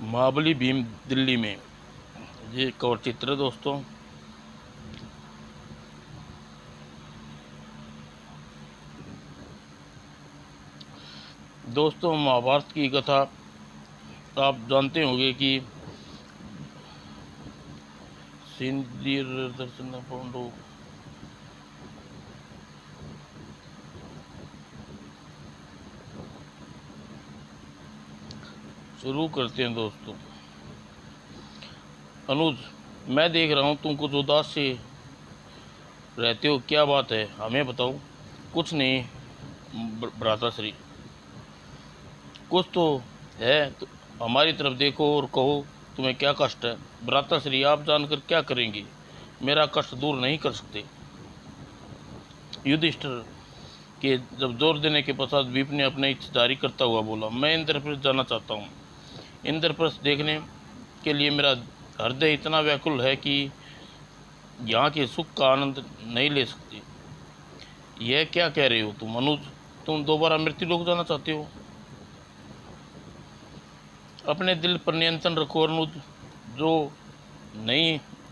महाबली भीम दिल्ली में, ये कवर चित्र है दोस्तों। दोस्तों महाभारत की कथा आप जानते होंगे कि सिंदूर दर्शन पांडव शुरू करते हैं दोस्तों। अनुज, मैं देख रहा हूँ तुम कुछ उदास से रहते हो, क्या बात है हमें बताओ। कुछ नहीं भ्राताश्री, कुछ तो है तो हमारी तरफ देखो और कहो तुम्हें क्या कष्ट है। भ्राताश्री, आप जानकर क्या करेंगे, मेरा कष्ट दूर नहीं कर सकते। युधिष्ठिर के जब जोर देने के पश्चात भीम ने अपनी इच्छा जारी करता हुआ बोला, मैं इंद्रप्रस्थ जाना चाहता हूँ। इंद्रप्रस्थ देखने के लिए मेरा हृदय इतना व्याकुल है कि यहाँ के सुख का आनंद नहीं ले सकते। यह क्या कह रहे हो तुम अनुज, तुम दोबारा मृत्यु लोक जाना चाहते हो? अपने दिल पर नियंत्रण रखो अनुज, जो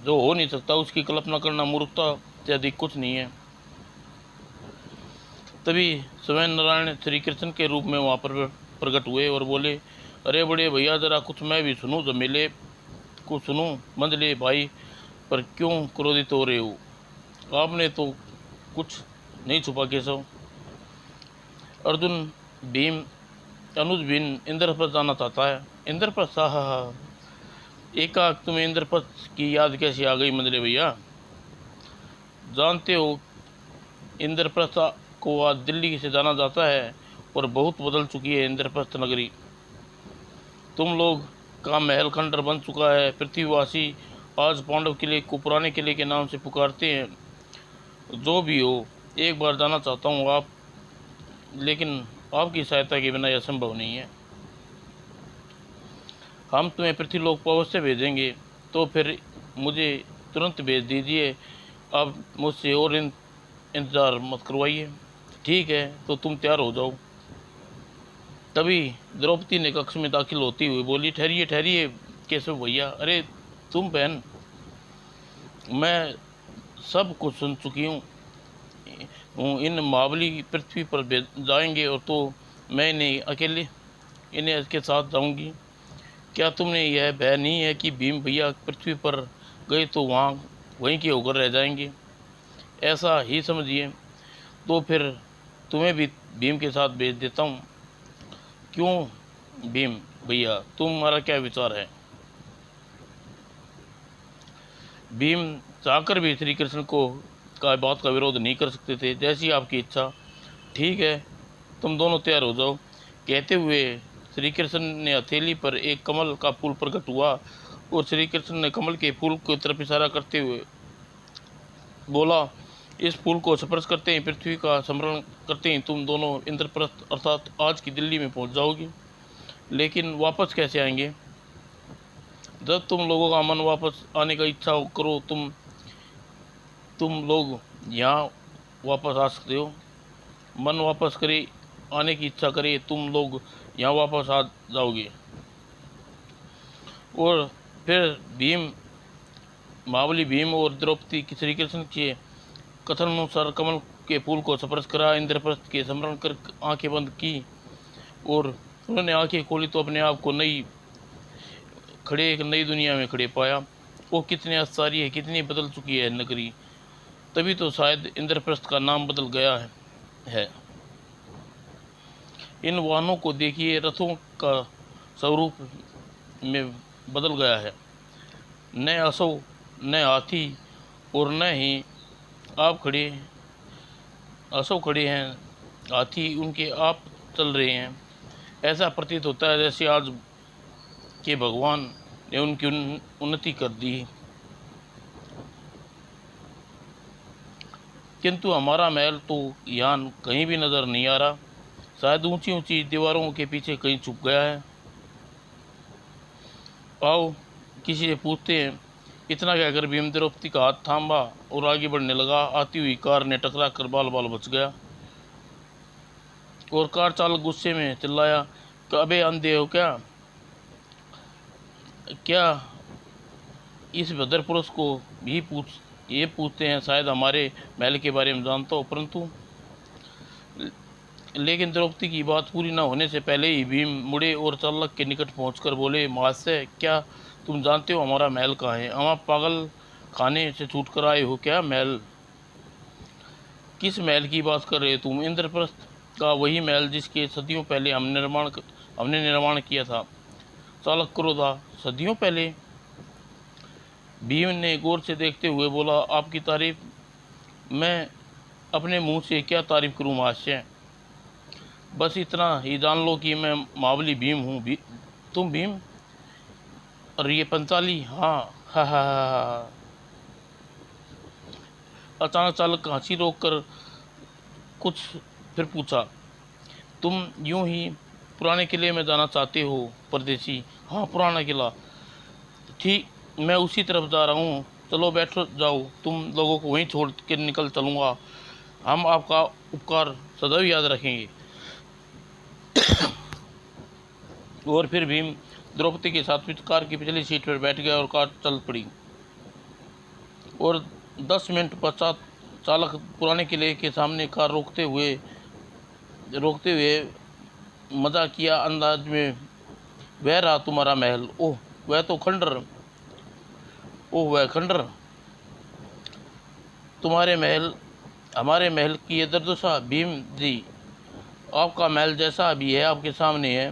हो नहीं सकता उसकी कल्पना करना मूर्खता से अधिक कुछ नहीं है। तभी स्वयं नारायण श्री कृष्ण के रूप में वहाँ पर प्रकट हुए और बोले, अरे बड़े भैया जरा कुछ मैं भी सुनूं, जमेले को सुनूं। मंदले भाई, पर क्यों क्रोधित हो रहे हो? आपने तो कुछ नहीं छुपा केशव। अर्जुन, भीम अनुज भीम इंद्रप्रस्थ जाना चाहता है। इंद्रप्रस्थ, हा, एकाएक तुम्हें इंद्रप्रस्थ की याद कैसे आ गई मंदले भैया? जानते हो इंद्रप्रस्थ को आज दिल्ली से जाना जाता है और बहुत बदल चुकी है इंद्रप्रस्थ नगरी। तुम लोग का महल खंडर बन चुका है। पृथ्वीवासी आज पांडव किले को पुराने किले के नाम से पुकारते हैं। जो भी हो, एक बार जाना चाहता हूँ आप, लेकिन आपकी सहायता के बिना यह संभव नहीं है। हम तुम्हें पृथ्वीलोक पर अवश्य भेजेंगे, तो फिर मुझे तुरंत भेज दीजिए। अब मुझसे और इंतज़ार मत करवाइए। ठीक है, तो तुम तैयार हो जाओ। तभी द्रौपदी ने कक्ष में दाखिल होती हुई बोली, ठहरिए ठहरिए केशव भैया। अरे तुम बहन, मैं सब कुछ सुन चुकी हूँ। इन महाबली पृथ्वी पर जाएंगे और तो मैं इन्हें इसके साथ जाऊंगी। क्या तुमने यह भय नहीं है कि भीम भैया पृथ्वी पर गए तो वहीं के होकर रह जाएंगे? ऐसा ही समझिए, तो फिर तुम्हें भी भीम के साथ भेज देता हूँ। क्यों भीम भैया, तुम्हारा क्या विचार है? भीम चाहकर भी श्री कृष्ण को बात का विरोध नहीं कर सकते थे। जैसी आपकी इच्छा। ठीक है, तुम दोनों तैयार हो जाओ। कहते हुए श्री कृष्ण ने हथेली पर एक कमल का फूल प्रकट हुआ और श्री कृष्ण ने कमल के फूल की तरफ इशारा करते हुए बोला, इस फूल को स्पर्श करते ही, पृथ्वी का स्मरण करते ही तुम दोनों इंद्रप्रस्थ अर्थात आज की दिल्ली में पहुंच जाओगी। लेकिन वापस कैसे आएंगे? जब तुम लोगों का मन वापस आने का इच्छा करो, तुम लोग यहाँ वापस आ सकते हो। मन वापस करे, आने की इच्छा करे, तुम लोग यहाँ वापस आ जाओगे। और फिर महाबली भीम और द्रौपदी की श्री कृष्ण के कथन अनुसार कमल के फूल को स्पर्श करा, इंद्रप्रस्थ के स्मरण कर आंखें बंद की और उन्होंने आंखें खोली तो अपने आप को एक नई दुनिया में खड़े पाया। वो कितने आश्चर्य है, कितनी बदल चुकी है नगरी। तभी तो शायद इंद्रप्रस्थ का नाम बदल गया है। इन वाहनों को देखिए, रथों का स्वरूप में बदल गया है। न अश्व, न हाथी और न ही अश्व खड़े हैं, हाथी उनके आप चल रहे हैं। ऐसा प्रतीत होता है जैसे आज के भगवान ने उनकी उन्नति कर दी। किंतु हमारा महल तो यहाँ कहीं भी नज़र नहीं आ रहा। शायद ऊंची ऊंची दीवारों के पीछे कहीं छुप गया है। आओ किसी से पूछते हैं। इतना कहकर भीम द्रौपदी का हाथ थामा और आगे बढ़ने लगा। आती हुई कार ने टकरा कर बाल बाल बच गया और कार चालक गुस्से में चिल्लाया, अबे अंधे हो क्या? क्या इस भद्र पुरुष को भी ये पूछते हैं, शायद हमारे महल के बारे में जानता हो। परंतु लेकिन द्रौपदी की बात पूरी न होने से पहले ही भीम मुड़े और चालक के निकट पहुंचकर बोले, महाशय, क्या तुम जानते हो हमारा महल कहाँ है? हम आप पागल खाने से छूट कर आए हो क्या? महल? किस महल की बात कर रहे हो तुम? इंद्रप्रस्थ का वही महल जिसके सदियों पहले हमने निर्माण किया था। चालक क्रोधा, सदियों पहले? भीम ने गौर से देखते हुए बोला, आपकी तारीफ मैं अपने मुंह से क्या तारीफ करूं महाशय? बस इतना ही जान लो कि मैं महाबली भीम हूँ। तुम भीम? और ये पंचाली? हाँ, हा हा हा। अचानक चालक हंसी रोक कर कुछ फिर पूछा, तुम यूं ही पुराने किले में जाना चाहते हो परदेसी? हाँ, पुराना किला। ठीक, मैं उसी तरफ जा रहा हूँ। चलो बैठो, जाओ, तुम लोगों को वहीं छोड़ के निकल चलूँगा। हम आपका उपकार सदैव याद रखेंगे। और फिर भीम द्रौपदी के साथ कार की पिछली सीट पर बैठ गया और कार चल पड़ी। और 10 मिनट पश्चात चालक पुराने किले के सामने कार रोकते हुए मजाकिया अंदाज में, वह रहा तुम्हारा महल। ओह, वह तो खंडर। ओह, वह खंडर। तुम्हारे महल, हमारे महल की ये दुर्दशा। भीम जी, आपका महल जैसा भी है आपके सामने है।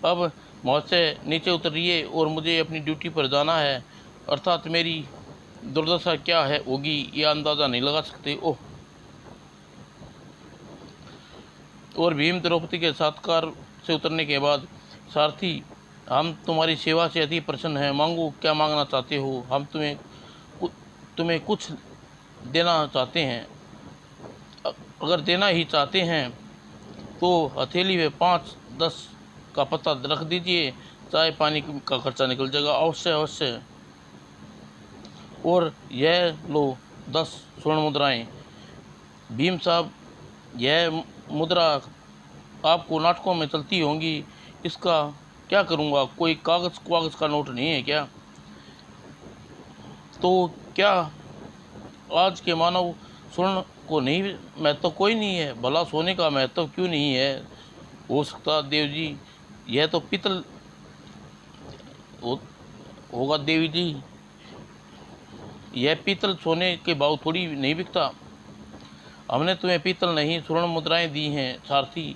अब मुझसे नीचे उतरिए और मुझे अपनी ड्यूटी पर जाना है। अर्थात मेरी दुर्दशा क्या है होगी ये अंदाज़ा नहीं लगा सकते। ओह। और भीम द्रौपदी के साथ कार से उतरने के बाद, सारथी, हम तुम्हारी सेवा से अति प्रसन्न हैं। मांगो, क्या मांगना चाहते हो? हम तुम्हें कुछ देना चाहते हैं। अगर देना ही चाहते हैं तो हथेली में 5-10 का पत्ता रख दीजिए, चाय पानी का खर्चा निकल जाएगा। अवश्य अवश्य। और यह लो 10 स्वर्ण मुद्राएं। भीम साहब, यह मुद्रा आपको नाटकों में चलती होंगी, इसका क्या करूँगा? कोई कागज़ का नोट नहीं है क्या? तो क्या आज के मानव स्वर्ण को नहीं महत्व कोई नहीं है? भला सोने का महत्व क्यों नहीं है? हो सकता देव जी, यह तो पीतल होगा देवी जी। यह पीतल सोने के भाव थोड़ी नहीं बिकता। हमने तुम्हें पीतल नहीं स्वर्ण मुद्राएं दी हैं सारथी।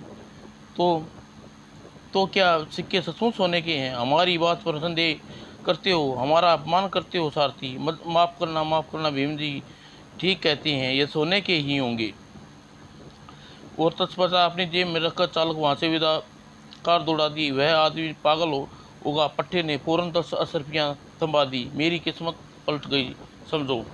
तो क्या सिक्के सचमुच सोने के हैं? हमारी बात पर संदेह करते हो, हमारा अपमान करते हो सारथी। माफ़ करना भीम जी, ठीक कहते हैं, ये सोने के ही होंगे। और तत्पश्चात अपनी जेब में रखकर चालक वहाँ से विदा कार दौड़ा दी। वह आदमी पागल होगा। पट्टे ने फौरन 10 रुपया थमा दी। मेरी किस्मत पलट गई समझो।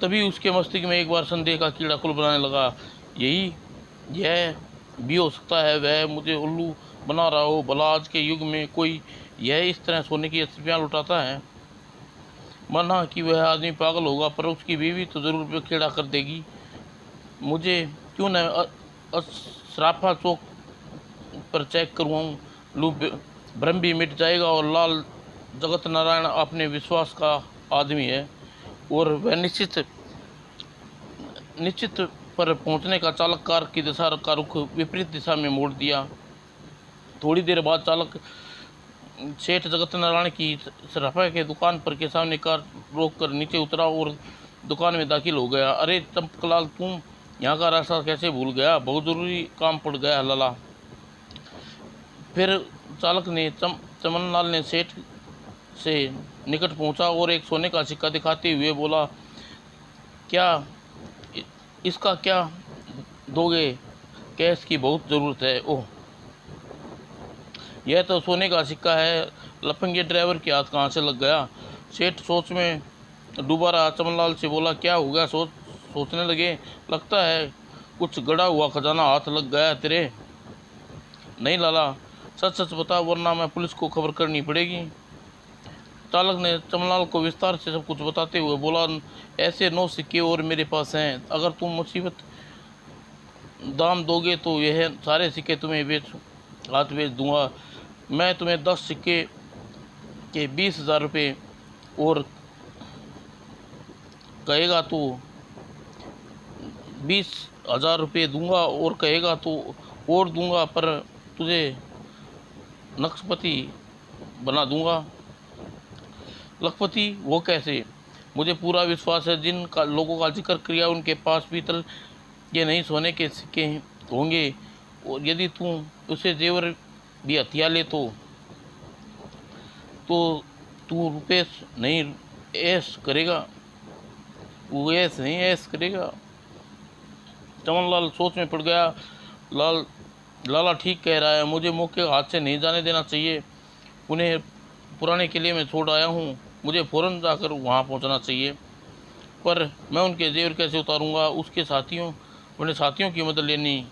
तभी उसके मस्तिष्क में एक बार संदेह का कीड़ा कुल बनाने लगा। यह भी हो सकता है वह मुझे उल्लू बना रहा हो। भला आज के युग में कोई यह इस तरह सोने की 10 रुपया लुटाता है? माना कि वह आदमी पागल होगा, पर उसकी बीवी तो ज़रूर खेड़ा कर देगी। मुझे क्यों न सराफा चौक पर चेक करवाऊँ लूँ, भ्रम भी मिट जाएगा। और लाल जगत नारायण अपने विश्वास का आदमी है। और वह निश्चित पर पहुंचने का चालक कार की दिशा का रुख विपरीत दिशा में मोड़ दिया। थोड़ी देर बाद चालक सेठ जगत नारायण की सराफा के दुकान पर के सामने कार रोक कर नीचे उतरा और दुकान में दाखिल हो गया। अरे चंपकलाल, तुम यहाँ का रास्ता कैसे भूल गया? बहुत ज़रूरी काम पड़ गया लाला। फिर चालक ने चमनलाल ने सेठ से निकट पहुंचा और एक सोने का सिक्का दिखाते हुए बोला, क्या इसका क्या दोगे? कैश की बहुत ज़रूरत है। ओह, यह तो सोने का सिक्का है। लफंगे ड्राइवर के हाथ कहाँ से लग गया? सेठ सोच में डूबा रहा। चमनलाल से बोला, क्या हो गया? सोचने लगे। लगता है कुछ गड़ा हुआ खजाना हाथ लग गया तेरे। नहीं लाला, सच सच बता, वरना मैं पुलिस को खबर करनी पड़ेगी। चालक ने चमनलाल को विस्तार से सब कुछ बताते हुए बोला, ऐसे 9 सिक्के और मेरे पास हैं। अगर तुम मुसीबत दाम दोगे तो यह सारे सिक्के तुम्हें बेच दूंगा। मैं तुम्हें 10 सिक्के कि 20,000 रुपये और कहेगा तो 20,000 रुपये दूंगा और कहेगा तो और दूंगा, पर तुझे लखपति बना दूंगा। लखपति वो कैसे? मुझे पूरा विश्वास है जिन लोगों का जिक्र किया उनके पास पीतल के नहीं सोने के सिक्के होंगे, और यदि तू उसे जेवर भी हथिया ले तो तू रुपये नहीं ऐश करेगा, वो ऐश नहीं ऐश करेगा। चमनलाल सोच में पड़ गया। लाला ठीक कह रहा है, मुझे मौके हाथ से नहीं जाने देना चाहिए। उन्हें पुराने किले में छोड़ आया हूँ, मुझे फ़ौरन जाकर वहाँ पहुँचना चाहिए। पर मैं उनके जेवर कैसे उतारूँगा? अपने साथियों की मदद लेनी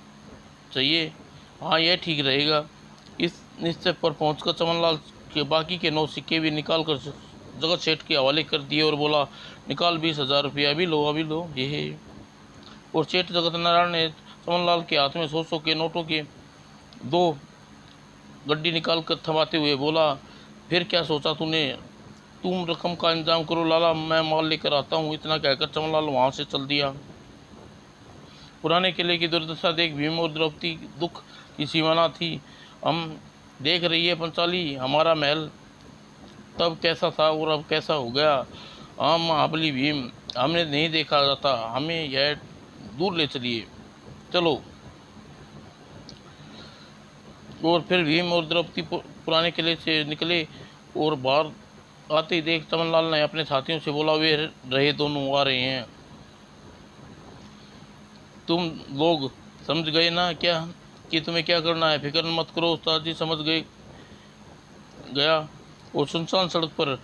चाहिए। हाँ, यह ठीक रहेगा। इस निश्चय पर पहुंचकर चमनलाल के बाकी के 9 सिक्के भी निकाल कर जगत सेठ के हवाले कर दिए और बोला, निकाल 20,000 रुपये, अभी लो ये है। और सेठ जगत नारायण ने चमनलाल के हाथ में 100 के नोटों के 2 गड्डी निकाल कर थमाते हुए बोला, फिर क्या सोचा तूने? तुम रकम का इंतजाम करो लाला, मैं माल लेकर आता हूँ। इतना कहकर चमनलाल वहाँ से चल दिया। पुराने किले की दुर्दशा देख भीम और द्रौपदी दुख की सीमा न थी। हम देख रही है पंचाली, हमारा महल तब कैसा था और अब कैसा हो गया। हम महाबली भीम, हमने नहीं देखा जाता, हमें यह दूर ले चलिए, चलो। और फिर भीम और द्रौपदी पुराने किले से निकले और बाहर आते ही देख चमनलाल ने अपने साथियों से बोला, वे रहे दोनों आ रहे हैं। तुम लोग समझ गए ना क्या कि तुम्हें क्या करना है? फिक्र मत करो, उस्ताद जी समझ गया। और सुनसान सड़क पर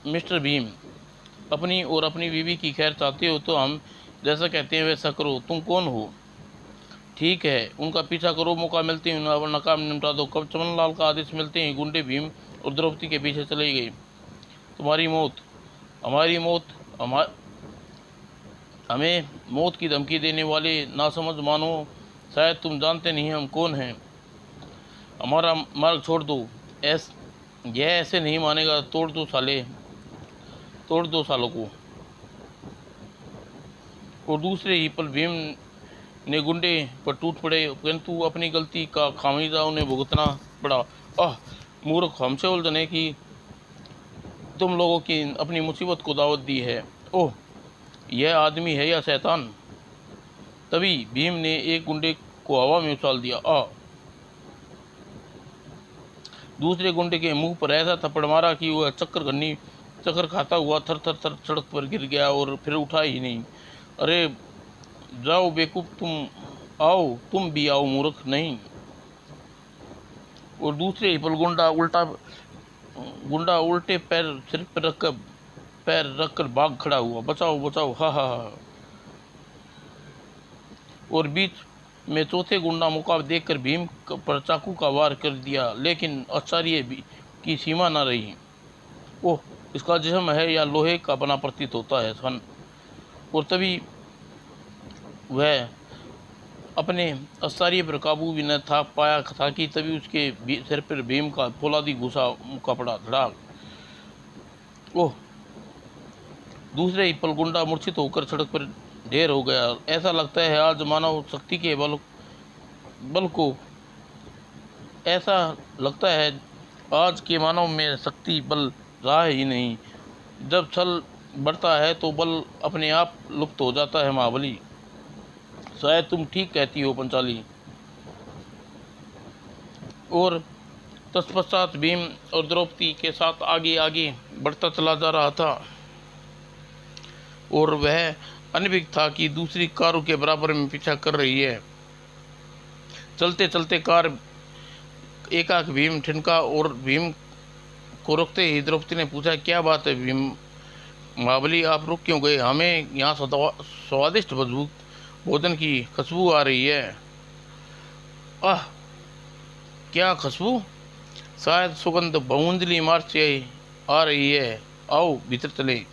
मिस्टर भीम, अपनी और अपनी बीवी की खैर चाहते हो तो हम जैसा कहते हैं वैसा करो। तुम कौन हो? ठीक है, उनका पीछा करो, मौका मिलते ही वरना काम निपटा दो। कब चमनलाल का आदेश मिलते ही गुंडे भीम और द्रौपदी के पीछे चले गए। तुम्हारी मौत, हमारी मौत, हमें मौत की धमकी देने वाले नासमझ मानो, शायद तुम जानते नहीं हम कौन हैं। हमारा मार्ग छोड़ दो। यह ऐसे नहीं मानेगा, तोड़ दो सालों को। और दूसरे ही पल भीम ने गुंडे पर टूट पड़े, परंतु अपनी गलती का खामियाजा उन्हें भुगतना पड़ा। मूर्ख, हमसे उलझने की तुम लोगों की अपनी मुसीबत को दावत दी है। ओह, यह आदमी है या शैतान? तभी भीम ने एक गुंडे को हवा में उछाल दिया। दूसरे गुंडे के मुंह पर ऐसा थप्पड़ मारा कि वह चक्कर खाता हुआ थर थर थर सड़क पर गिर गया और फिर उठा ही नहीं। अरे जाओ बेवकूफ, तुम भी आओ मूर्ख नहीं। और दूसरे ही पल गुंडा उल्टे पैर सिर पर रखकर भाग खड़ा हुआ। बचाओ, हा हा हा। और बीच में चौथे गुंडा मौका देखकर भीम पर चाकू का वार कर दिया, लेकिन आश्चर्य की सीमा न रही। ओह, इसका जिस्म है या लोहे का बना प्रतीत होता है सन। और तभी वह अपने आश्चर्य पर काबू भी न था पाया था कि तभी उसके सिर पर भीम का फौलादी घुसा मुक्का पड़ा, धड़ाक। ओह, दूसरे ही पल गुंडा मूर्छित होकर सड़क पर ढेर हो गया। ऐसा लगता है आज मानव शक्ति के बल को ऐसा लगता है आज के मानव में शक्ति बल रहा ही नहीं। जब छल बढ़ता है तो बल अपने आप लुप्त हो जाता है महाबली। शायद तुम ठीक कहती हो पंचाली। और तत्पश्चात भीम और द्रौपदी के साथ आगे बढ़ता चला जा रहा था और वह अनभिज्ञ था कि दूसरी कारों के बराबर में पीछा कर रही है। चलते चलते कार एकाएक भीम ठिनका और भीम को रोकते ही द्रौपदी ने पूछा, क्या बात है भीम महाबली, आप रुक क्यों गए? हमें यहाँ स्वादिष्ट भोजन की खुशबू आ रही है। क्या खुशबू? शायद सुगंध बहुमंजिली इमारत से आ रही है। आओ भीतर चले,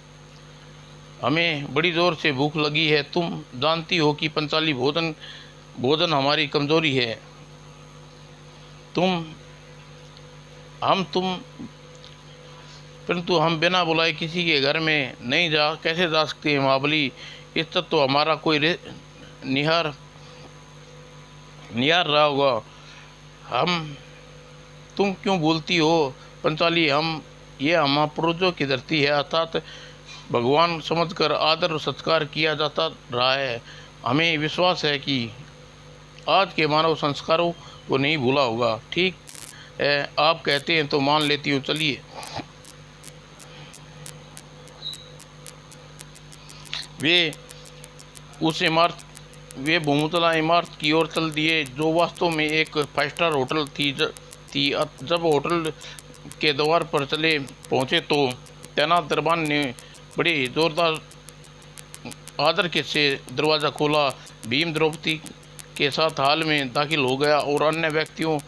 हमें बड़ी जोर से भूख लगी है। तुम जानती हो कि पंचाली भोजन हमारी कमजोरी है। तुम हम तुम परंतु हम बिना बुलाए किसी के घर में नहीं कैसे जा सकते हैं महाबली। इज्जत तो हमारा कोई निहार निहार रहा होगा। हम तुम क्यों बोलती हो पंचाली, ये महापुरुषों की धरती है, अर्थात भगवान समझकर आदर और सत्कार किया जाता रहा है। हमें विश्वास है कि आज के मानव संस्कारों को नहीं भूला होगा। ठीक है, आप कहते हैं तो मान लेती हूँ, चलिए। वे भूमतला इमारत की ओर चल दिए, जो वास्तव में एक 5 स्टार होटल थी। जब होटल के द्वार पर चले पहुँचे तो तैनात दरबान ने बड़े जोरदार आदर के से दरवाज़ा खोला। भीम द्रौपदी के साथ हाल में दाखिल हो गया और अन्य व्यक्तियों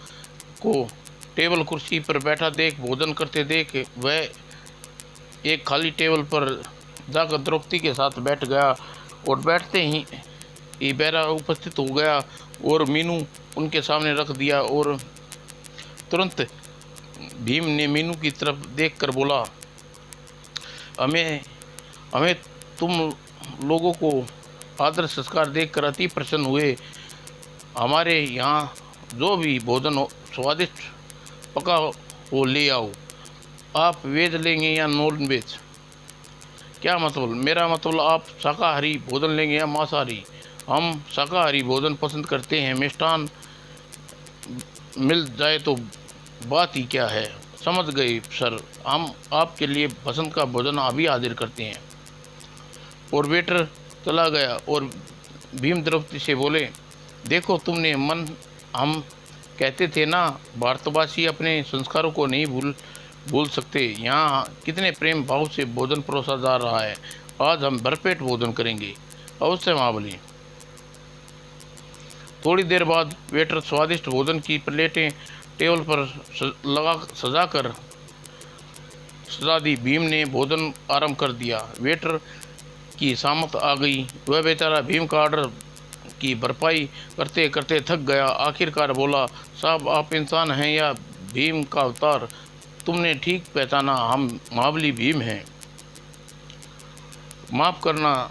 को टेबल कुर्सी पर बैठा देख, भोजन करते देख वह एक खाली टेबल पर जाकर द्रौपदी के साथ बैठ गया और बैठते ही बैरा उपस्थित हो गया और मीनू उनके सामने रख दिया। और तुरंत भीम ने मीनू की तरफ देखकर बोला, हमें तुम लोगों को आदर संस्कार देखकर अति प्रसन्न हुए। हमारे यहाँ जो भी भोजन स्वादिष्ट पका हो ले आओ। आप वेज लेंगे या नॉन वेज? क्या मतलब? मेरा मतलब आप शाकाहारी भोजन लेंगे या मांसाहारी? हम शाकाहारी भोजन पसंद करते हैं। मिष्ठान मिल जाए तो बात ही क्या है। समझ गए सर, हम आपके लिए पसंद का भोजन अभी हाजिर करते हैं। और वेटर चला गया और भीम द्रौपदी से बोले, देखो तुमने मन, हम कहते थे ना, भारतवासी अपने संस्कारों को नहीं भूल सकते। यहाँ कितने प्रेम भाव से भोजन परोसा जा रहा है। आज हम भरपेट भोजन करेंगे। अवश्य महाबली। थोड़ी देर बाद वेटर स्वादिष्ट भोजन की प्लेटें टेबल पर सजा दी। भीम ने भोजन आरंभ कर दिया। वेटर की सामत आ गई। वह बेचारा भीम का ऑर्डर की भरपाई करते करते थक गया। आखिरकार बोला, साहब आप इंसान हैं या भीम का अवतार? तुमने ठीक पहचाना, हम महाबली भीम हैं। माफ़ करना,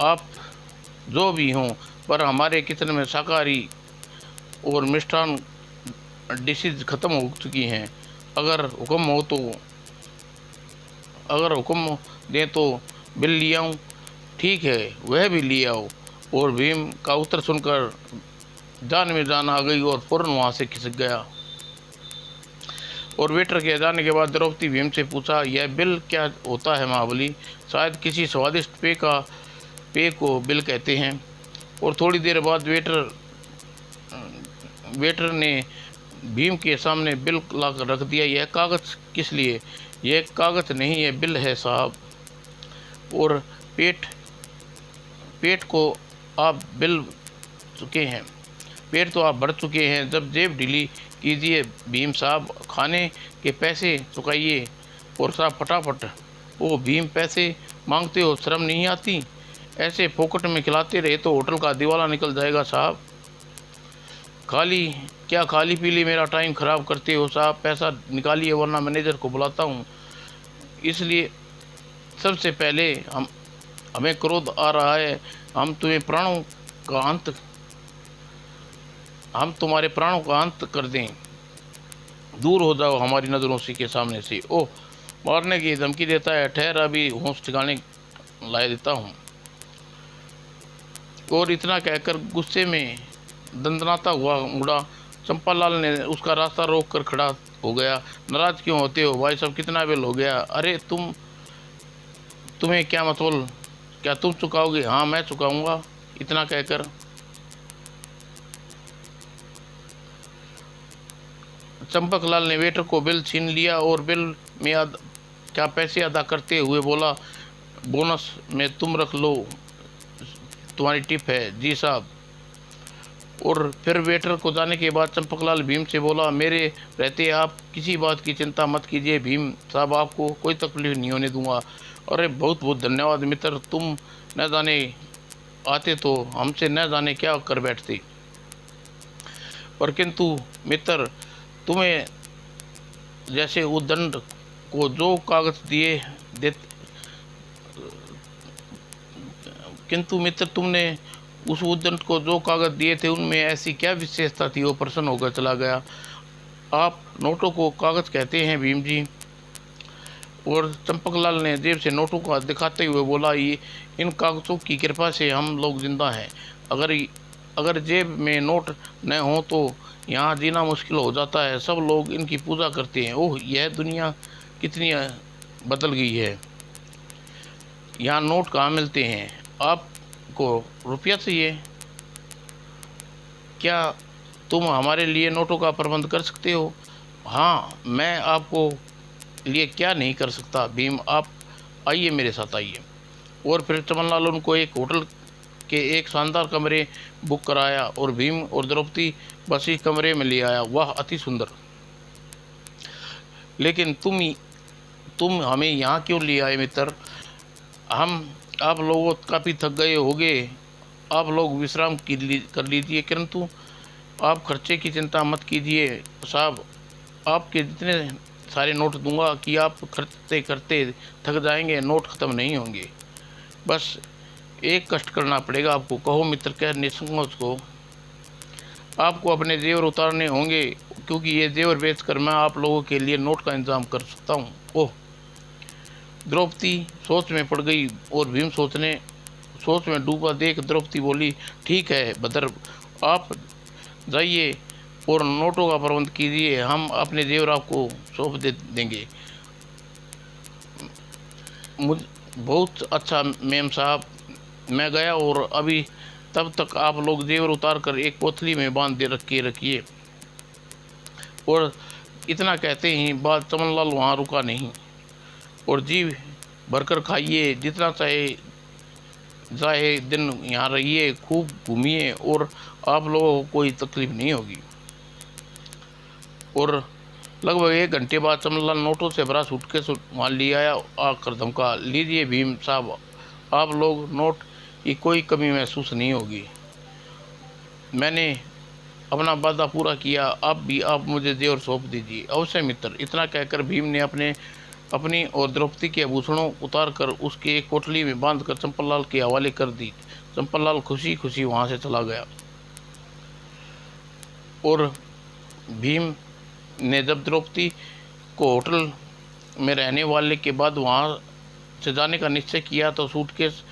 आप जो भी हों, पर हमारे किचन में शाकाहारी और मिष्ठान डिशेज ख़त्म हो चुकी हैं। अगर हुक्म दें तो बिल ले आऊँ? ठीक है, वह भी ले आओ। और भीम का उत्तर सुनकर जान में जान आ गई और फौरन वहाँ से खिसक गया। और वेटर के जाने के बाद द्रौपदी भीम से पूछा, यह बिल क्या होता है महाबली? शायद किसी स्वादिष्ट पेय को बिल कहते हैं। और थोड़ी देर बाद वेटर ने भीम के सामने बिल ला कर रख दिया। यह कागज़ किस लिए? यह कागज़ नहीं, यह बिल है साहब। और पेट को आप बिल चुके हैं, पेट तो आप भर चुके हैं। जब जेब ढीली कीजिए भीम साहब, खाने के पैसे चुकाइए। और साहब फटाफट। ओ भीम, पैसे मांगते हो, शर्म नहीं आती? ऐसे फोकट में खिलाते रहे तो होटल का दिवाला निकल जाएगा साहब। खाली पीली मेरा टाइम ख़राब करते हो साहब। पैसा निकालिए वरना मैनेजर को बुलाता हूँ। इसलिए सबसे पहले हमें क्रोध आ रहा है। हम तुम्हारे प्राणों का अंत कर दें। दूर हो जाओ हमारी नज़रों से के सामने से। ओह, मारने की धमकी देता है। ठहर, अभी होश ठिकाने ला देता हूँ। और इतना कहकर गुस्से में दंदनाता हुआ मुड़ा। चंपालाल ने उसका रास्ता रोक कर खड़ा हो गया। नाराज क्यों होते हो भाई साहब, कितना बिल हो गया? अरे तुम्हें क्या मतलब? क्या तुम चुकाओगे? हाँ, मैं चुकाऊंगा। इतना कहकर चंपकलाल ने वेटर को बिल छीन लिया और बिल में क्या पैसे अदा करते हुए बोला, बोनस में तुम रख लो, तुम्हारी टिप है। जी साहब। और फिर वेटर को जाने के बाद चंपकलाल भीम से बोला, मेरे रहते आप किसी बात की चिंता मत कीजिए भीम साहब, आपको कोई तकलीफ नहीं होने दूंगा। अरे बहुत बहुत धन्यवाद मित्र, तुम न जाने आते तो हमसे न जाने क्या कर बैठते। पर किंतु मित्र, तुम्हें जैसे उद्दंड को जो कागज दिए दे, किंतु मित्र तुमने उस उद्दंड को जो कागज दिए थे उनमें ऐसी क्या विशेषता थी, वो प्रसन्न होकर चला गया। आप नोटों को कागज कहते हैं भीम जी। और चंपकलाल ने जेब से नोटों का दिखाते हुए बोला, ये इन कागजों की कृपा से हम लोग जिंदा हैं। अगर जेब में नोट न हो तो यहाँ जीना मुश्किल हो जाता है। सब लोग इनकी पूजा करते हैं। ओह, यह दुनिया कितनी बदल गई है। यहाँ नोट कहाँ मिलते हैं। आपको रुपया चाहिए क्या? तुम हमारे लिए नोटों का प्रबंध कर सकते हो? हाँ, मैं आपको लिए क्या नहीं कर सकता भीम। आप आइए, मेरे साथ आइए। और फिर चमनलाल उनको एक होटल के एक शानदार कमरे बुक कराया और भीम और द्रौपदी बस इस कमरे में ले आया। वाह, अति सुंदर। लेकिन तुम हमें यहाँ क्यों ले आए मित्र? आप लोग काफ़ी थक गए होंगे। आप लोग विश्राम कर लीजिए, किंतु आप खर्चे की चिंता मत कीजिए साहब। आपके जितने सारे नोट दूंगा कि आप खर्चते करते थक जाएंगे, नोट ख़त्म नहीं होंगे। बस एक कष्ट करना पड़ेगा आपको। कहो मित्र, कह निसंकोच को। आपको अपने जेवर उतारने होंगे, क्योंकि ये जेवर बेचकर मैं आप लोगों के लिए नोट का इंतजाम कर सकता हूँ। ओह, द्रौपदी सोच में पड़ गई और भीम सोच में डूबा देख द्रौपदी बोली, ठीक है भद्र, आप जाइए और नोटों का प्रबंध कीजिए। हम अपने जेवर आपको सौंप देंगे। बहुत अच्छा मेम साहब। मैं गया और अभी तब तक आप लोग जेवर उतार कर एक पोतली में बांध दे रखिए। और इतना कहते ही बाद चमनलाल वहाँ रुका नहीं और जी भरकर खाइए, जितना चाहे दिन यहाँ रहिए, खूब घूमिए और आप लोगों को कोई तकलीफ नहीं होगी। और लगभग 1 घंटे बाद चमनलाल नोटों से भरा सूटकेस वहाँ ले आया। आकर धमका, लीजिए भीम साहब, आप लोग नोट की कोई कमी महसूस नहीं होगी। मैंने अपना वादा पूरा किया। आप मुझे जेवर सौंप दीजिए। अवश्य मित्र। इतना कहकर भीम ने अपनी और द्रौपदी के आभूषणों उतार कर उसके एक पोटली में बांधकर चंपकलाल के हवाले कर दी। चंपकलाल खुशी खुशी वहाँ से चला गया। और भीम ने जब द्रौपदी को होटल में रहने वाले के बाद वहाँ से जाने का निश्चय किया तो सूटकेस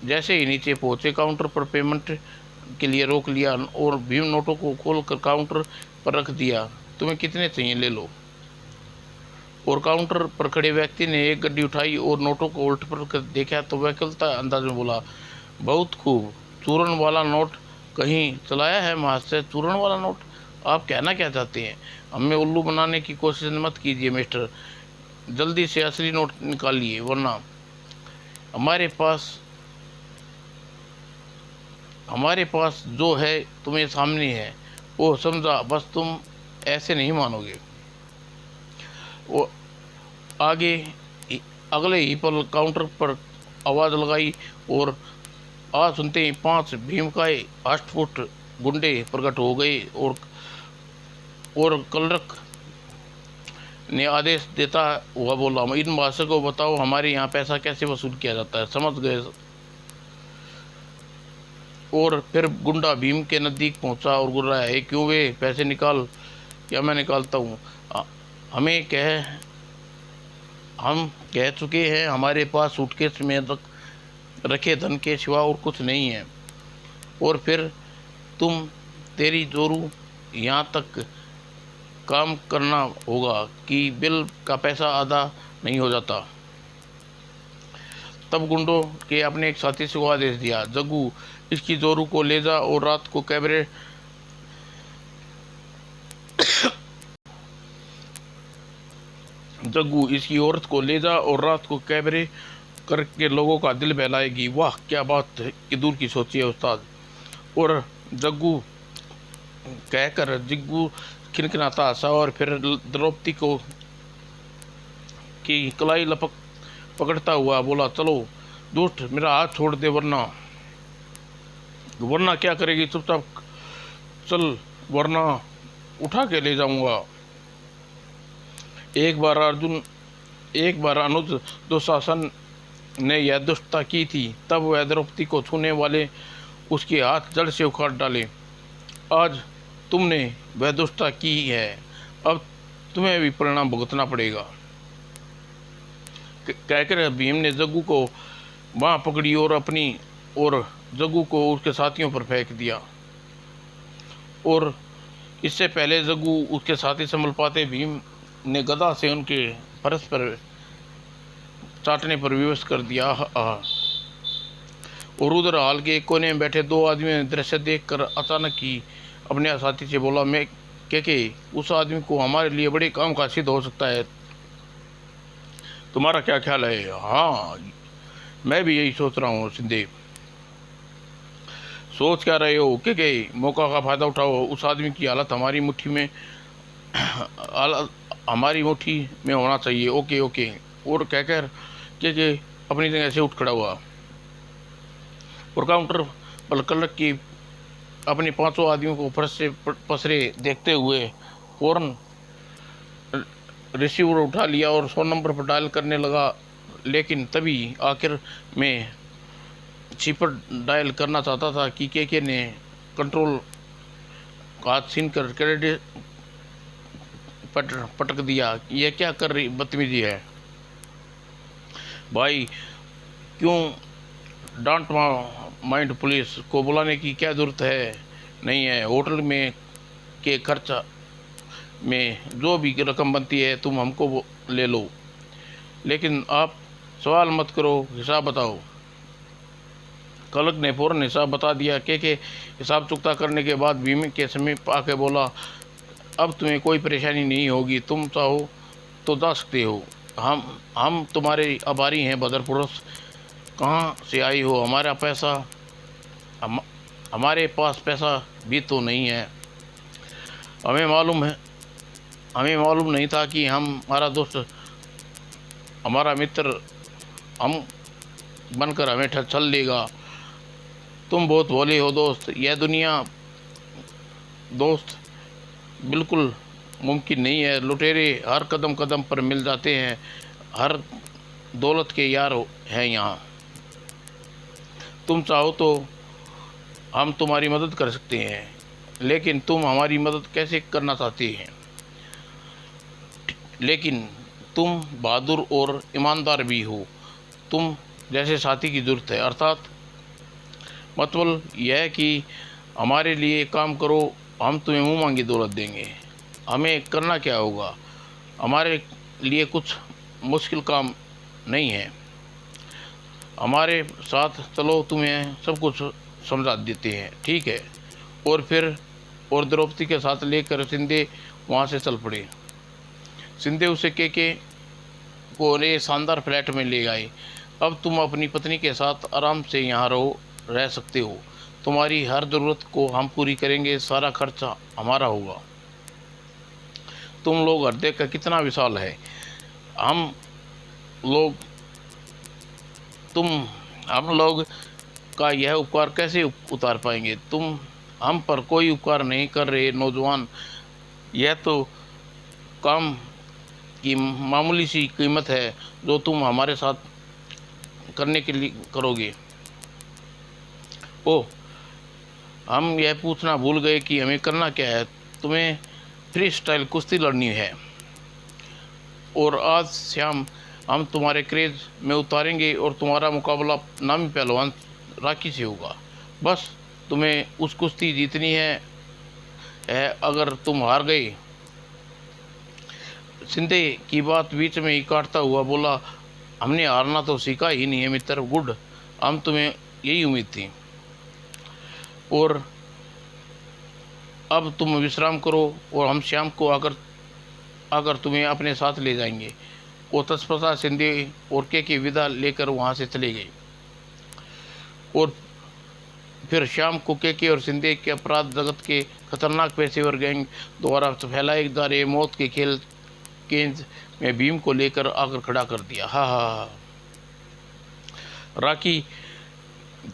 जैसे ही नीचे पहुँचे काउंटर पर पेमेंट के लिए रोक लिया और भीम नोटों को खोलकर काउंटर पर रख दिया। तुम्हें कितने चाहिए, ले लो। और काउंटर पर खड़े व्यक्ति ने एक गड्डी उठाई और नोटों को उल्ट पर कर देखा तो वैकल्पिक अंदाज में बोला, बहुत खूब। चूरन वाला नोट कहीं चलाया है महाशय? चूरन वाला नोट? आप कहना क्या चाहते हैं? हमें उल्लू बनाने की कोशिश मत कीजिए मिस्टर। जल्दी से असली नोट निकालिए, वरना हमारे पास जो है तुम्हें सामने है। वो समझा, बस तुम ऐसे नहीं मानोगे। वो अगले ही पल काउंटर पर आवाज़ लगाई और आज सुनते ही 5 भीमकाय अष्टफुट गुंडे प्रकट हो गए और क्लर्क ने आदेश देता हुआ बोला, इन भाषा को बताओ, हमारे यहाँ पैसा कैसे वसूल किया जाता है। समझ गए। और फिर गुंडा भीम के नज़दीक पहुंचा और गुर्राया, है क्यों वे पैसे निकाल या मैं निकालता हूँ। हम कह चुके हैं हमारे पास सूटकेस में रखे धन के सिवा और कुछ नहीं है। और फिर तेरी जोरू यहाँ तक काम करना होगा कि बिल का पैसा आधा नहीं हो जाता। तब गुंडों के अपने एक साथी से को आदेश दिया, जग्गू इसकी जोरू को ले जा और रात को कैबरे जग्गू इसकी औरत को ले जा और रात को कैबरे करके लोगों का दिल बहलाएगी। वाह, क्या बात है कि दूर की सोची है उस्ताद। और जग्गू कहकर जिग्गू खिनखिनाता हंसा और फिर द्रौपदी को की कलाई पकड़ता हुआ बोला, चलो दुष्ट, मेरा हाथ छोड़ दे, वरना क्या करेगी? चुपचाप चल, वरना उठा के ले जाऊंगा। एक बार अनुज दुशासन ने यह दुष्टता की थी, तब वह द्रौपदी को छूने वाले उसके हाथ जड़ से उखाड़ डाले। आज तुमने वह दुष्टता की है, अब तुम्हें भी परिणाम भुगतना पड़ेगा। कहकर भीम ने जग्गू को बाँह पकड़ी और जग्गू को उसके साथियों पर फेंक दिया। और इससे पहले जग्गू उसके साथी संभल पाते, भीम ने गदा से उनके फर्श पर चाटने पर विवश कर दिया। और उधर हाल के एक कोने में बैठे दो आदमियों ने दृश्य देखकर अचानक ही अपने साथी से बोला, मैं के उस आदमी को हमारे लिए बड़े काम का सिद्ध हो सकता है, तुम्हारा क्या ख्याल है? हाँ, मैं भी यही सोच रहा हूँ सिंधे। सोच क्या रहे हो? के मौका का फायदा उठाओ, उस आदमी की हालत हमारी मुट्ठी में होना चाहिए। Okay okay. और कहकर के अपनी जगह से उठ खड़ा हुआ और काउंटर पर क्लर्क की अपने पांचों आदमियों को फर्श से पसरे देखते हुए फौरन रिसीवर उठा लिया और 100 नंबर पर डायल करने लगा। लेकिन तभी आखिर में छिपर डायल करना चाहता था कि के ने कंट्रोल हाथ छीन कर क्रेडिट पटक दिया। यह क्या कर रही बदतमीजी है भाई? क्यों डांट माइंड? पुलिस को बुलाने की क्या ज़रूरत है? नहीं है। होटल में के खर्चा में जो भी रकम बनती है तुम हमको ले लो, लेकिन आप सवाल मत करो, हिसाब बताओ। क्लर्क ने फौरन हिसाब बता दिया। के हिसाब चुकता करने के बाद भीम के समीप आके बोला, अब तुम्हें कोई परेशानी नहीं होगी, तुम चाहो तो जा सकते हो। हम तुम्हारे आभारी हैं बदर पुरुष। कहाँ से आई हो? हमारे पास पैसा भी तो नहीं है। हमें मालूम नहीं था कि हमारा दोस्त, हमारा मित्र हम बनकर हमें छल लेगा। तुम बहुत भोले हो दोस्त। यह दुनिया दोस्त बिल्कुल मुमकिन नहीं है। लुटेरे हर कदम कदम पर मिल जाते हैं, हर दौलत के यार हैं यहाँ। तुम चाहो तो हम तुम्हारी मदद कर सकते हैं, लेकिन तुम हमारी मदद कैसे करना चाहते हैं? लेकिन तुम बहादुर और ईमानदार भी हो, तुम जैसे साथी की ज़रूरत है। अर्थात मतलब यह है कि हमारे लिए काम करो, हम तुम्हें मुँह मांगी दौलत देंगे। हमें करना क्या होगा? हमारे लिए कुछ मुश्किल काम नहीं है, हमारे साथ चलो, तुम्हें सब कुछ समझा देते हैं, ठीक है? और द्रौपदी के साथ लेकर सिंधे वहाँ से चल पड़े। सिंधे उसे के को एक शानदार फ्लैट में ले गए। अब तुम अपनी पत्नी के साथ आराम से यहाँ रह सकते हो, तुम्हारी हर ज़रूरत को हम पूरी करेंगे, सारा खर्चा हमारा होगा। तुम लोग हृदय का कितना विशाल है। हम लोग का यह उपकार कैसे उतार पाएंगे? तुम हम पर कोई उपकार नहीं कर रहे नौजवान, यह तो काम की मामूली सी कीमत है जो तुम हमारे साथ करने के लिए करोगे। ओह, हम यह पूछना भूल गए कि हमें करना क्या है। तुम्हें फ्री स्टाइल कुश्ती लड़नी है और आज शाम हम तुम्हारे क्रेज में उतारेंगे और तुम्हारा मुकाबला नामी पहलवान राखी से होगा। बस तुम्हें उस कुश्ती जीतनी है। अगर तुम हार गए। सिंधे की बात बीच में ही काटता हुआ बोला, हमने हारना तो सीखा ही नहीं है मित्र। गुड, हम तुम्हें यही उम्मीद थी। और अब तुम विश्राम करो और हम शाम को आकर तुम्हें अपने साथ ले जाएंगे। वो तत्पश्चात सिंधे और के विदा लेकर वहाँ से चले गए। और फिर शाम को के और सिंधे के अपराध जगत के खतरनाक पेशेवर गैंग द्वारा फैलाए जा रहे मौत के खेल केंद्र में भीम को लेकर आकर खड़ा कर दिया। हा। राखी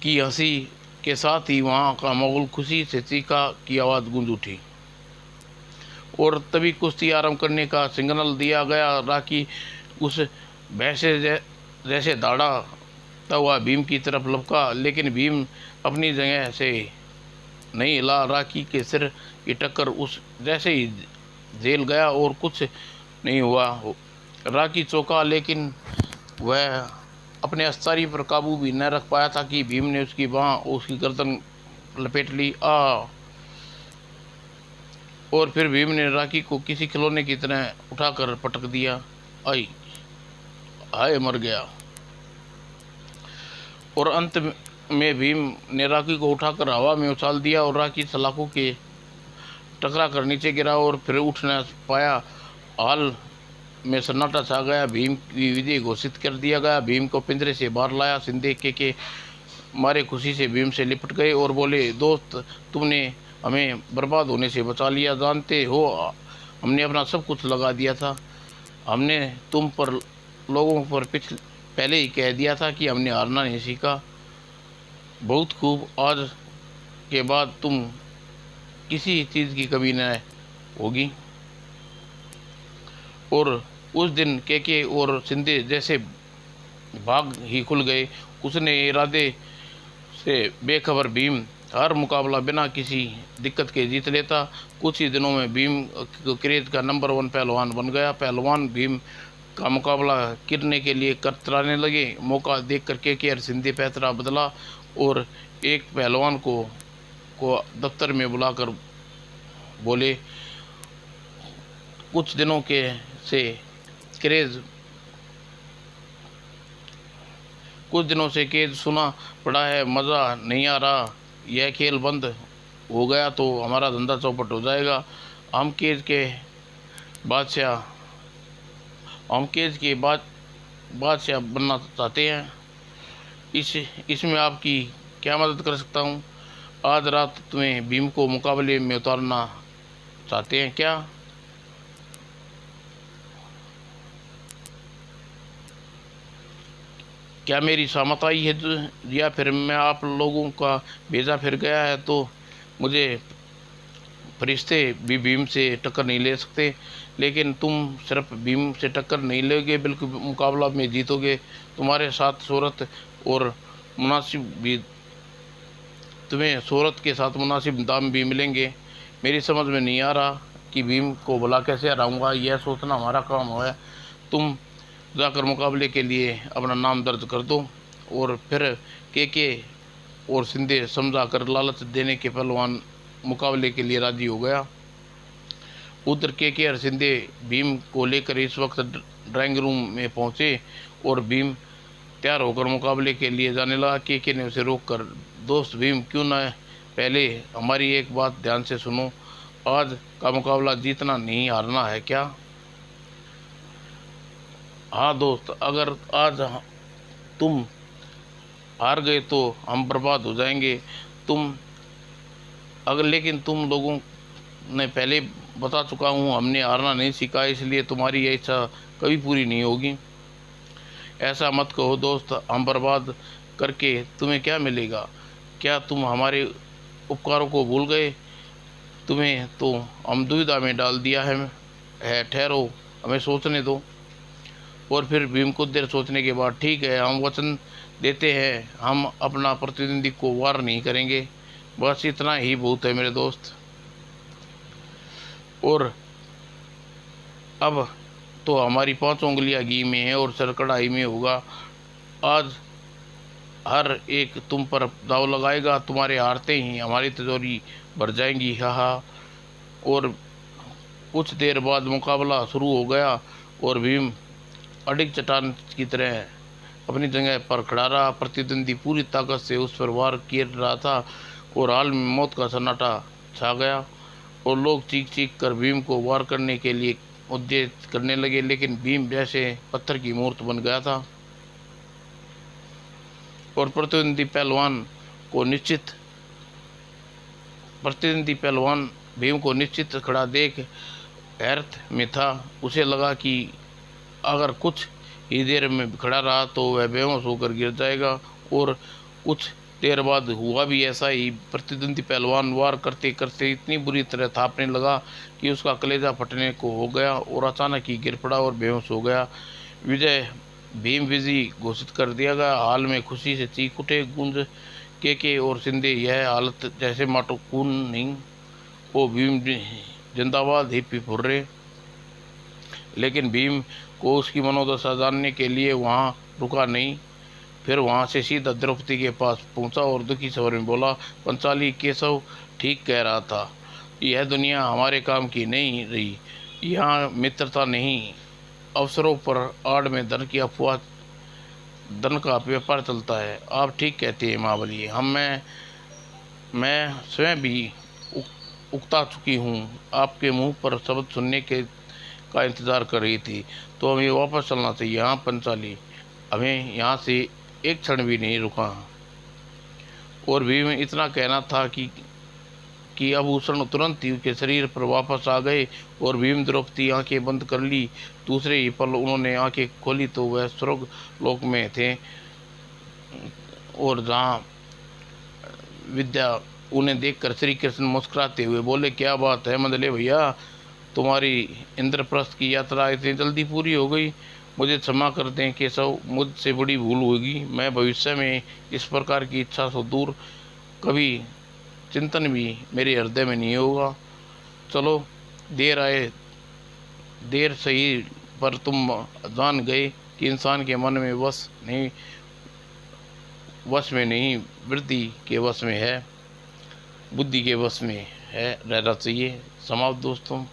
की हंसी के साथ ही वहाँ का माहौल खुशी से चीखा की आवाज़ गूंज उठी। और तभी कुश्ती आरंभ करने का सिग्नल दिया गया। राखी उस भैंसे जैसे दौड़ा तब वह भीम की तरफ लपका, लेकिन भीम अपनी जगह से नहीं हिला। राखी के सिर की टक्कर उस जैसे ही झेल गया और कुछ नहीं हुआ। राखी चौंका, लेकिन वह अपने अस्तारी पर काबू भी न रख पाया था कि भीम ने उसकी बाँह और उसकी गर्दन लपेट ली। और फिर भीम ने राखी को किसी खिलौने की तरह उठाकर पटक दिया। आई हाय, मर गया। और अंत में भीम ने राखी को उठाकर हवा में उछाल दिया और राखी सलाखों के टकरा कर नीचे गिरा और फिर उठ न पाया। हाल में सन्नाटा छा गया। भीम की विजय घोषित कर दिया गया। भीम को पिंजरे से बाहर लाया। सिंधे के मारे खुशी से भीम से लिपट गए और बोले, दोस्त, तुमने हमें बर्बाद होने से बचा लिया। जानते हो, हमने अपना सब कुछ लगा दिया था। हमने तुम पर लोगों पर पहले ही कह दिया था कि हमने हारना नहीं सीखा। बहुत खूब, आज के बाद तुम किसी चीज़ की कमी न होगी। और उस दिन के और सिंधे जैसे भाग ही खुल गए। उसने इरादे से बेखबर भीम हर मुकाबला बिना किसी दिक्कत के जीत लेता। कुछ ही दिनों में भीम क्रेज का नंबर 1 पहलवान बन गया। पहलवान भीम का मुकाबला करने के लिए कतराने लगे। मौका देखकर के और सिंधे पैतरा बदला और एक पहलवान को दफ्तर में बुलाकर बोले, कुछ दिनों के से केज सुना पड़ा है, मज़ा नहीं आ रहा। यह खेल बंद हो गया तो हमारा धंधा चौपट हो जाएगा। हम केज के बादशाह बनना चाहते हैं। इसमें आपकी क्या मदद कर सकता हूँ? आज रात तुम्हें भीम को मुकाबले में उतारना चाहते हैं क्या? क्या मेरी सहमत आई है या फिर मैं आप लोगों का भेजा फिर गया है तो मुझे फरिश्ते भी भीम से टक्कर नहीं ले सकते। लेकिन तुम सिर्फ भीम से टक्कर नहीं लोगे, बिल्कुल मुकाबला में जीतोगे। तुम्हारे साथ शोहरत और मुनासिब भी तुम्हें शोहरत के साथ मुनासिब दाम भी मिलेंगे। मेरी समझ में नहीं आ रहा कि भीम को भला कैसे हराऊंगा। यह सोचना हमारा काम है। तुम जाकर मुकाबले के लिए अपना नाम दर्ज कर दो। और फिर के और सिंधे समझा कर लालच देने के पहलवान मुकाबले के लिए राजी हो गया। उधर के और सिंधे भीम को लेकर इस वक्त ड्राइंग रूम में पहुंचे और भीम तैयार होकर मुकाबले के लिए जाने लगा। के ने उसे रोक कर, दोस्त भीम, क्यों ना पहले हमारी एक बात ध्यान से सुनो। आज का मुकाबला जीतना नहीं हारना है क्या? हाँ दोस्त, अगर आज तुम हार गए तो हम बर्बाद हो जाएंगे। लेकिन तुम लोगों ने पहले बता चुका हूँ, हमने हारना नहीं सीखा, इसलिए तुम्हारी यह इच्छा कभी पूरी नहीं होगी। ऐसा मत कहो दोस्त, हम बर्बाद करके तुम्हें क्या मिलेगा? क्या तुम हमारे उपकारों को भूल गए? तुम्हें तो हम दुविधा में डाल दिया है। ठहरो, हमें सोचने दो। और फिर भीम कुछ देर सोचने के बाद, ठीक है, हम वचन देते हैं, हम अपना प्रतिद्वंदी को वार नहीं करेंगे। बस इतना ही बहुत है मेरे दोस्त। और अब तो हमारी 5 उंगलियां घी में है और सर कढ़ाई में होगा। आज हर एक तुम पर दाव लगाएगा। तुम्हारे हारते ही हमारी तिजोरी भर जाएंगी। हा। और कुछ देर बाद मुकाबला शुरू हो गया और भीम अडिग चट्टान की तरह अपनी जगह पर खड़ा रहा। प्रतिद्वंदी पूरी ताकत से उस पर वार कर रहा था और हाल में मौत का सन्नाटा छा गया और लोग चीख चीख कर भीम को वार करने के लिए उद्यत करने लगे। लेकिन भीम जैसे पत्थर की मूर्त बन गया था और प्रतिद्वंदी पहलवान भीम को निश्चित खड़ा देख हैरत में था। उसे लगा कि अगर कुछ ही देर में खड़ा रहा तो वह बेहोश होकर गिर जाएगा और कुछ देर बाद हुआ भी ऐसा ही। प्रतिद्वंदी पहलवान वार करते करते इतनी बुरी तरह थापने लगा कि उसका कलेजा फटने को हो गया और अचानक ही गिर पड़ा और बेहोश हो गया। विजय भीम विजयी घोषित कर दिया गया। हाल में खुशी से चीख उठे गुंज के और सिंधे। यह हालत जैसे माटो खून नहीं, ओ भीम जिंदाबाद, हिप हुर्रे। लेकिन भीम को उसकी मनोदशा जानने के लिए वहाँ रुका नहीं। फिर वहाँ से सीधा द्रौपदी के पास पहुँचा और दुखी स्वर में बोला, पंचाली, केशव ठीक कह रहा था, यह दुनिया हमारे काम की नहीं रही। यहाँ मित्रता नहीं, अवसरों पर आड़ में धन की अफवाह, धन का व्यापार चलता है। आप ठीक कहते हैं महाबली। मैं स्वयं भी उकता चुकी हूँ। आपके मुंह पर शब्द सुनने के का इंतज़ार कर रही थी। तो हमें वापस चलना चाहिए। हाँ पंचाली, हमें यहाँ से एक क्षण भी नहीं रुका। और भीम इतना कहना था कि आभूषण तुरंत ही उसके शरीर पर वापस आ गए और भीम द्रौपदी आंखें बंद कर ली। दूसरे ही पल उन्होंने आंखें खोली तो वह स्वर्ग लोक में थे और जहाँ विद्या उन्हें देखकर श्री कृष्ण मुस्कुराते हुए बोले, क्या बात है मंदले भैया, तुम्हारी इंद्रप्रस्थ की यात्रा इतनी जल्दी पूरी हो गई। मुझे क्षमा कर दें केशव, मुझसे बड़ी भूल होगी। मैं भविष्य में इस प्रकार की इच्छा से दूर कभी चिंतन भी मेरे हृदय में नहीं होगा। चलो, देर आए देर सही, पर तुम जान गए कि इंसान के मन में वश नहीं, वृद्धि के वश में है, बुद्धि के वश में है रहना चाहिए। समाप्त दोस्तों।